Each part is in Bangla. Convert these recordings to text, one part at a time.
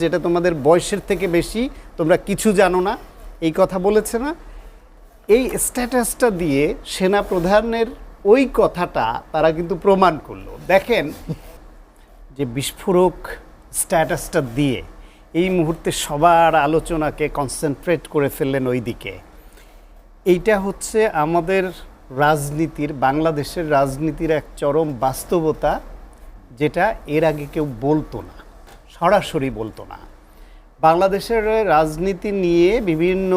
যেটা তোমাদের বয়সের থেকে বেশি, তোমরা কিছু জানো না, এই কথা বলেছে না? এই স্ট্যাটাসটা দিয়ে সেনা প্রধানের ওই কথাটা তারা কিন্তু প্রমাণ করলো। দেখেন যে বিস্ফোরক স্ট্যাটাসটা দিয়ে এই মুহূর্তে সবার আলোচনাকে কনসেন্ট্রেট করে ফেললেন ওই দিকে। এইটা হচ্ছে আমাদের রাজনীতির, বাংলাদেশের রাজনীতির এক চরম বাস্তবতা, যেটা এর আগে কেউ বলতো না, সরাসরি বলতো না। বাংলাদেশের রাজনীতি নিয়ে বিভিন্ন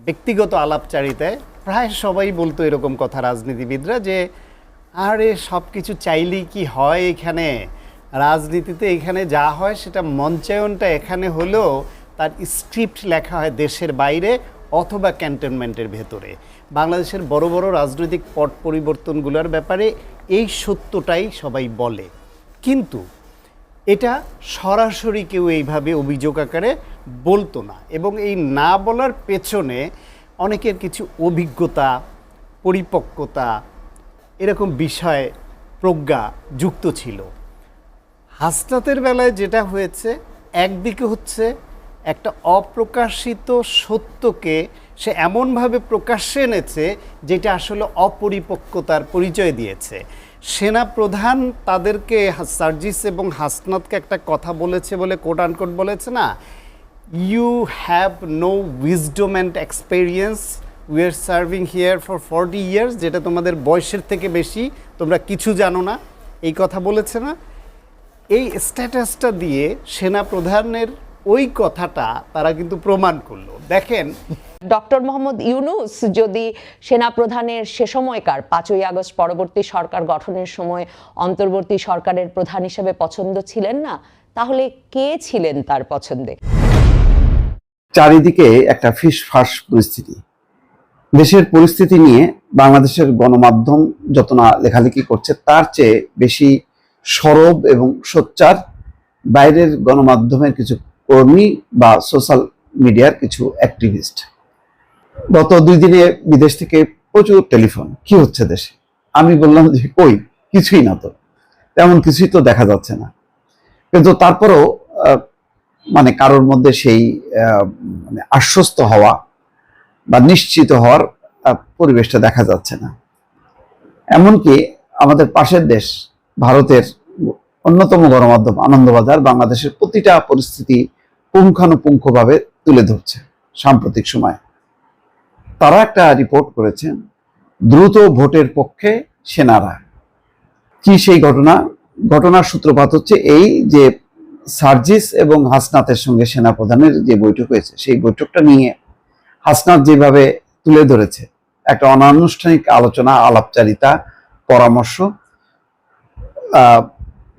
ব্যক্তিগত আলাপচারিতায় প্রায় সবাই বলতো এরকম কথা, রাজনীতিবিদরা, যে আরে সব কিছু চাইলেই কি হয়, এখানে রাজনীতিতে এখানে যা হয় সেটা মঞ্চায়নটা এখানে হলেও তার স্ক্রিপ্ট লেখা হয় দেশের বাইরে অথবা ক্যান্টনমেন্টের ভেতরে। বাংলাদেশের বড় বড় রাজনৈতিক পট পরিবর্তনগুলোর ব্যাপারে এই সত্যটাই সবাই বলে, কিন্তু এটা সরাসরি কেউ এইভাবে অভিযোগ আকারে বলতো না। এবং এই না বলার পেছনে অনেকের কিছু অভিজ্ঞতা, পরিপক্কতা, এরকম বিষয়, প্রজ্ঞা যুক্ত ছিল। হাসনাতের বেলায় যেটা হয়েছে, একদিকে হচ্ছে একটা অপ্রকাশিত সত্যকে সে এমনভাবে প্রকাশ্যে এনেছে যেটা আসলে অপরিপক্কতার পরিচয় দিয়েছে। সেনা প্রধান তাদেরকে, সার্জিস এবং হাসনাতকে একটা কথা বলেছে বলে, কোট আনকোট বলেছে না, you have no wisdom and experience, we are serving here for 40 years, যেটা তোমাদের বয়সের থেকে বেশি, তোমরা কিছু জানো না, এই কথা বলেছে না? এই স্ট্যাটাসটা দিয়ে সেনা প্রধানের ওই কথাটা তারা কিন্তু প্রমাণ করলো। দেখেন, ডক্টর মোহাম্মদ ইউনূস যদি সেনাপ্রধানের সে সময়কার 5ই আগস্ট পরবর্তী সরকার গঠনের সময় অন্তর্বর্তী সরকারের প্রধান হিসেবে পছন্দ ছিলেন না, তাহলে কে ছিলেন তার পছন্দে? চারিদিকে একটা ফিসফাস পরিস্থিতি। দেশের পরিস্থিতি নিয়ে বাংলাদেশের গণমাধ্যম যত না লেখালেখি করছে, তার চেয়ে বেশি সরব এবং সোচ্চার বাইরের গণমাধ্যমের কিছু কর্মী বা সোশ্যাল মিডিয়ার কিছু অ্যাক্টিভিস্ট। গত 2 দিনে বিদেশ থেকে প্রচুর টেলিফোন, কি হচ্ছে দেশে। আমি বললাম যে কই, কিছুই না, তো তেমন কিছুই তো দেখা যাচ্ছে না। কিন্তু তারপরেও মানে কারোর মধ্যে সেই মানে আশ্বস্ত হওয়া বা নিশ্চিত হওয়ার পরিবেশটা দেখা যাচ্ছে না। এমনকি আমাদের পাশের দেশ ভারতের অন্যতম গণমাধ্যম আনন্দবাজার বাংলাদেশের প্রতিটা পরিস্থিতি পুঙ্খানুপুঙ্খভাবে তুলে ধরছে সাম্প্রতিক সময়ে। তারা একটা রিপোর্ট করেছেন, দ্রুত ভোটের পক্ষে সেনারা। কি সেই ঘটনার সূত্রপাত হচ্ছে এই যে সার্জিস এবং হাসনাতের সঙ্গে সেনাপ্রধানের যে বৈঠক হয়েছে, সেই বৈঠকটা নিয়ে হাসনাত যেভাবে তুলে ধরেছে, একটা অনানুষ্ঠানিক আলোচনা, আলাপচারিতা, পরামর্শ,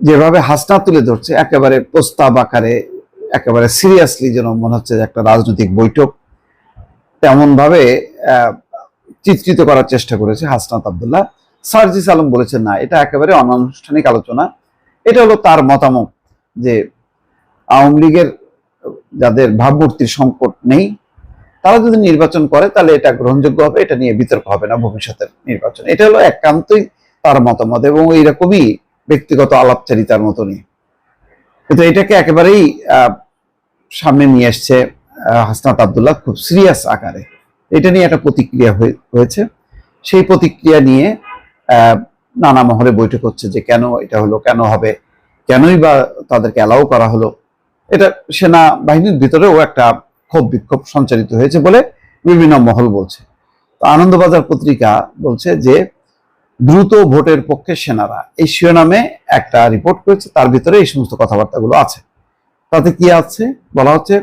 যেভাবে হাসনাত তুলে ধরছে একেবারে প্রস্তাব আকারে, একেবারে সিরিয়াসলি, যেন মনে হচ্ছে যে একটা রাজনৈতিক বৈঠক, তেমন ভাবে চিত্রিত করার চেষ্টা করেছে হাসনাত আব্দুল্লাহ। সার্জিস আলম বলেছেন না, এটা একেবারে অনানুষ্ঠানিক আলোচনা। এটা হলো তার মতামত যে আওয়ামী লীগের যাদের ভাবমূর্তির সংকট নেই, তারা যদি নির্বাচন করে তাহলে এটা গ্রহণযোগ্য হবে, এটা নিয়ে বিতর্ক হবে না ভবিষ্যতের নির্বাচন। এটা হলো একান্তই তার মতামত এবং এইরকমই ব্যক্তিগত আলাপচারিতার মতনই। কিন্তু এটাকে একেবারেই সামনে নিয়ে এসছে হাসনাত আব্দুল্লাহ খুব সিরিয়াস আকারে। এটা নিয়ে একটা প্রতিক্রিয়া হয়েছে। সেই প্রতিক্রিয়া নিয়ে নানা মহলে বৈঠক হচ্ছে যে কেন এটা হলো, কেন হবে, কেনই বা তাদেরকে অ্যালাউ করা হলো। এটা সেনা বাহিনীর ভিতরেও একটা ক্ষোভ বিক্ষোভ সঞ্চারিত হয়েছে বলে বিভিন্ন মহল বলছে। তো আনন্দবাজার পত্রিকা বলছে যে দ্রুত ভোটের পক্ষে সেনারা, এই শিরোনামে একটা রিপোর্ট করেছে, তার ভিতরে এই সমস্ত কথাবার্তাগুলো আছে। তাতে কি আছে বলা হচ্ছে,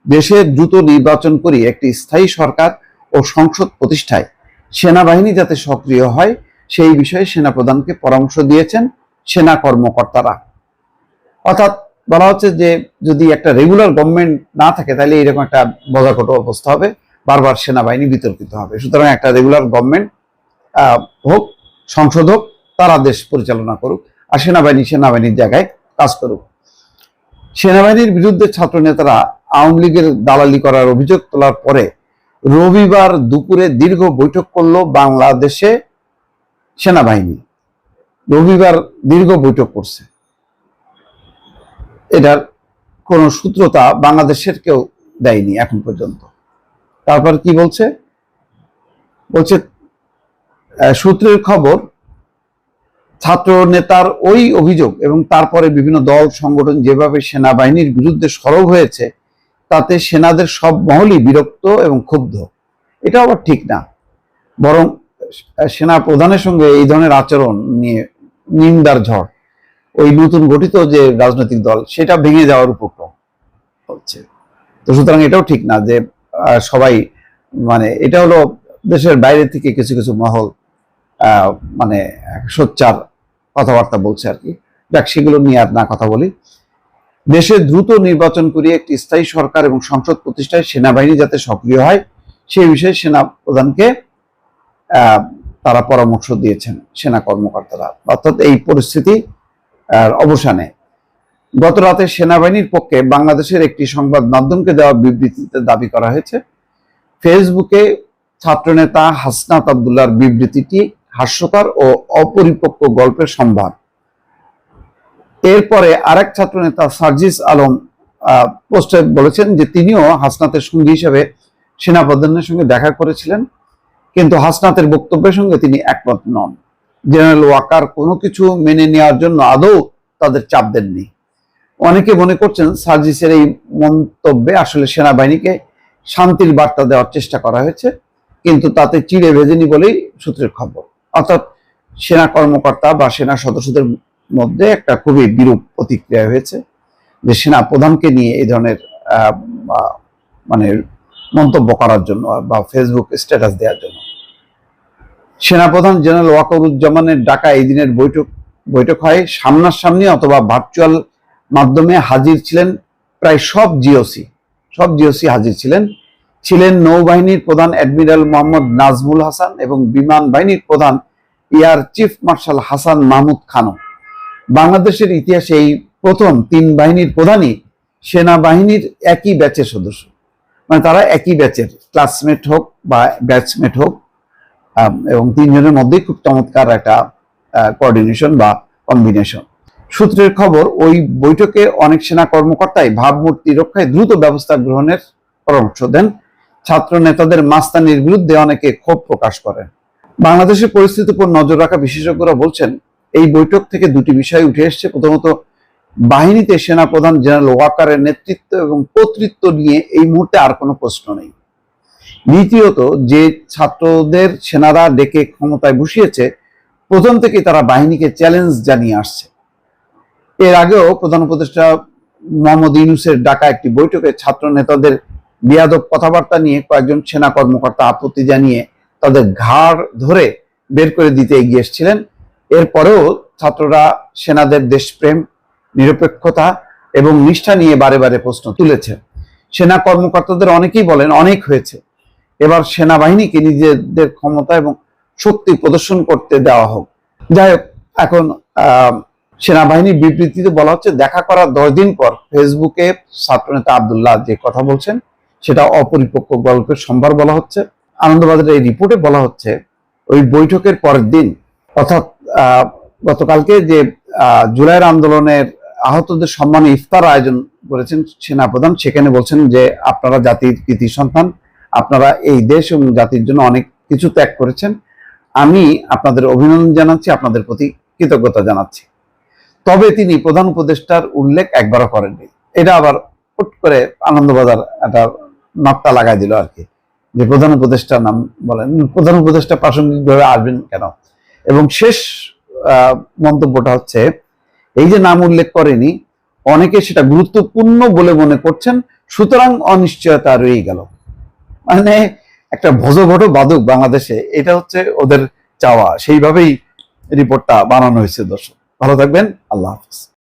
দেশে দ্রুত নির্বাচন করি একটি স্থায়ী সরকার ও সংসদ প্রতিষ্ঠায় সেনাবাহিনী যাতে সক্রিয় হয় সেই বিষয়ে সেনাপ্রধানকে পরামর্শ দিয়েছেন সেনা কর্মকর্তারা। অর্থাৎ বলা হচ্ছে যে যদি একটা রেগুলার গভর্নমেন্ট না থাকে তাহলে এরকম একটা বজাকট অবস্থা হবে, বারবার সেনাবাহিনী বিতর্কিত হবে। সুতরাং একটা রেগুলার গভর্নমেন্ট হোক, সংসদ হোক, তারা দেশ পরিচালনা করুক, আর সেনাবাহিনীর জায়গায় কাজ করুক। সেনাবাহিনীর বিরুদ্ধে ছাত্র নেতারা আওয়ামী লীগের দালালি করার অভিযোগ তোলার পরে রবিবার দুপুরে দীর্ঘ বৈঠক করলো বাংলাদেশে সেনাবাহিনী। রবিবার দীর্ঘ বৈঠক করছে। এটার কোনো সূত্রতা বাংলাদেশের কেউ দেয়নি এখন পর্যন্ত। তারপর কি বলছে, সূত্রের খবর, ছাত্র নেতার ওই অভিযোগ এবং তারপরে বিভিন্ন দল সংগঠন যেভাবে সেনাবাহিনীর বিরুদ্ধে সরব হয়েছে তাতে সেনাদের সব মহলই বিরক্ত এবং ক্ষুব্ধ। এটা আবার ঠিক না, বরং সেনা প্রধানের সঙ্গে এই ধরনের আচরণ নিয়ে নিন্দার ঝড় ওই নতুন গঠিত যে রাজনৈতিক দল সেটা ভেঙে যাওয়ার উপক্রম হচ্ছে। তো সুতরাং এটাও ঠিক না যে সবাই, মানে এটা হলো দেশের বাইরে থেকে কিছু কিছু মহল মানে সোচ্চার কথাবার্তা বলছে আর কি। যাক, সেগুলো নিয়ে আর না কথা বলি। দেশে দ্রুত নির্বাচন করিয়ে একটি স্থায়ী সরকার এবং সংসদ প্রতিষ্ঠায় সেনাবাহিনী যাতে সক্রিয় হয় সেই বিষয়ে সেনা প্রধানকে তারা পরামর্শ দিয়েছেন সেনা কর্মকর্তারা, অর্থাৎ এই পরিস্থিতি অবসানে। গত রাতে সেনাবাহিনীর পক্ষে বাংলাদেশের একটি সংবাদ মাধ্যমকে দেওয়া বিবৃতিতে দাবি করা হয়েছে, ফেসবুকে ছাত্রনেতা হাসনাত আব্দুল্লাহর বিবৃতিটি হাস্যকর ও অপরিপক্ক গল্পের সম্ভার। এরপরে আরেক ছাত্রনেতা সার্জিস আলম পোস্টে বলেছেন যে তিনিও হাসনাতের সঙ্গী হিসেবে সেনাপ্রধানের সঙ্গে দেখা করেছিলেন, কিন্তু হাসনাতের বক্তব্যের সঙ্গে তিনি একমত নন। জেনারেল ওয়াকার কোনো কিছু মেনে নেওয়ার জন্য আদৌ তাদের চাপ দেননি। অনেকে মনে করছেন সার্জিসের এই মন্তব্যে আসলে সেনাবাহিনীকে শান্তির বার্তা দেওয়ার চেষ্টা করা হয়েছে, কিন্তু তাতে চিড়ে ভেজেনি বলেই সূত্রের খবর। অর্থাৎ সেনা কর্মকর্তা বা সেনা সদস্যদের মধ্যে একটা খুবই বিরূপ প্রতিক্রিয়া হয়েছে যে সেনা প্রধানকে নিয়ে এই ধরনের মানে মন্তব্য করার জন্য বা ফেসবুক স্ট্যাটাস দেওয়ার জন্য। সেনাপ্রধান জেনারেল ওয়াকারুজ্জামানের ডাকা এই দিনের বৈঠক হয় সামনাসামনি অথবা ভার্চুয়াল মাধ্যমে। হাজির ছিলেন প্রায় সব জিওসি হাজির ছিলেন নৌবাহিনীর প্রধান অ্যাডমিরাল মোহাম্মদ নাজমুল হাসান এবং বিমান বাহিনীর প্রধান air chief marshal Hasan Mahmud খানও। বাংলাদেশের ইতিহাসে এই প্রথম 3 বাহিনীর প্রধানই সেনাবাহিনীর একই ব্যাচের সদস্য, মানে তারা একই ব্যাচের, ক্লাসমেট হোক বা ব্যাচমেট হোক, এবং 3 জনের মধ্যেই খুব চমৎকার একটা কোঅর্ডিনেশন বা কম্বিনেশন। সূত্রের খবর, ওই বৈঠকে অনেক সেনা কর্মকর্তাই ভাবমূর্তি রক্ষায় দ্রুত ব্যবস্থা গ্রহণের পরামর্শ দেন। ছাত্র নেতাদের মাস্তানির বিরুদ্ধে অনেকে ক্ষোভ প্রকাশ করেন। বাংলাদেশের পরিস্থিতির উপর নজর রাখা বিশেষজ্ঞরা বলছেন এই বৈঠক থেকে 2টি বিষয় উঠে এসেছে। প্রথমত, বাহিনীতে সেনাপ্রধান জেনারেল ওয়াকারের নেতৃত্ব এবং কর্তৃত্ব নিয়ে এই মুহূর্তে আর কোনো প্রশ্ন নেই। দ্বিতীয়ত, যে ছাত্রদের সেনারা ডেকে ক্ষমতায় বসিয়েছে প্রথম থেকেই তারা বাহিনীকে চ্যালেঞ্জ জানিয়ে আসছে। এর আগেও প্রধান উপদেষ্টা মোহাম্মদ ইউনূসের ডাকা একটি বৈঠকে ছাত্র নেতাদের বেয়াদব কথাবার্তা নিয়ে কয়েকজন সেনা কর্মকর্তা আপত্তি জানিয়ে তাদের ঘাড় ধরে বের করে দিতে এগিয়ে এসেছিলেন। এরপরেও ছাত্ররা সেনাদের দেশপ্রেম, নিরপেক্ষতা এবং নিষ্ঠা নিয়ে বারে বারে প্রশ্ন তুলেছে। সেনা কর্মকর্তাদের অনেকেই বলেন অনেক হয়েছে, এবার সেনাবাহিনীকে নিজেদের ক্ষমতা এবং শক্তি প্রদর্শন করতে দেওয়া হোক। যাই হোক, এখন সেনাবাহিনীর বিবৃতিতে বলা হচ্ছে দেখা করার 10 দিন পর ফেসবুকে ছাত্রনেতা আব্দুল্লাহ যে কথা বলছেন সেটা অপরিপক্ক গল্পের সম্ভার বলা হচ্ছে। আনন্দবাজারের এই রিপোর্টে বলা হচ্ছে ওই বৈঠকের পরের দিন, অর্থাৎ গতকালকে যে জুলাইয়ের আন্দোলনের আহতদের সম্মানে ইফতার আয়োজন করেছেন সেনাপ্রধান, সেখানে বলছেন যে আপনারা জাতির কৃতি সন্তান, আপনারা এই দেশ এবং জাতির জন্য অনেক কিছু ত্যাগ করেছেন, আমি আপনাদের অভিনন্দন জানাচ্ছি, আপনাদের প্রতি কৃতজ্ঞতা জানাচ্ছি। তবে তিনি প্রধান উপদেষ্টার উল্লেখ একবারও করেননি। এটা আবার হুট করে আনন্দবাজার একটা নকটা লাগাই দিল আর কি, যে প্রধান উপদেষ্টার নাম বলেন, প্রধান উপদেষ্টা প্রাসঙ্গিকভাবে আসবেন কেন। এবং শেষ মন্তব্যটা হচ্ছে এই যে নাম উল্লেখ করেনি, অনেকে সেটা গুরুত্বপূর্ণ বলে মনে করছেন, সুতরাং অনিশ্চয়তা রয়ে গেল। মানে একটা ভজঘট বাদক বাংলাদেশে, এটা হচ্ছে ওদের চাওয়া। সেইভাবেই রিপোর্টটা বানানো হয়েছে। দর্শক ভালো থাকবেন, আল্লাহ হাফিজ।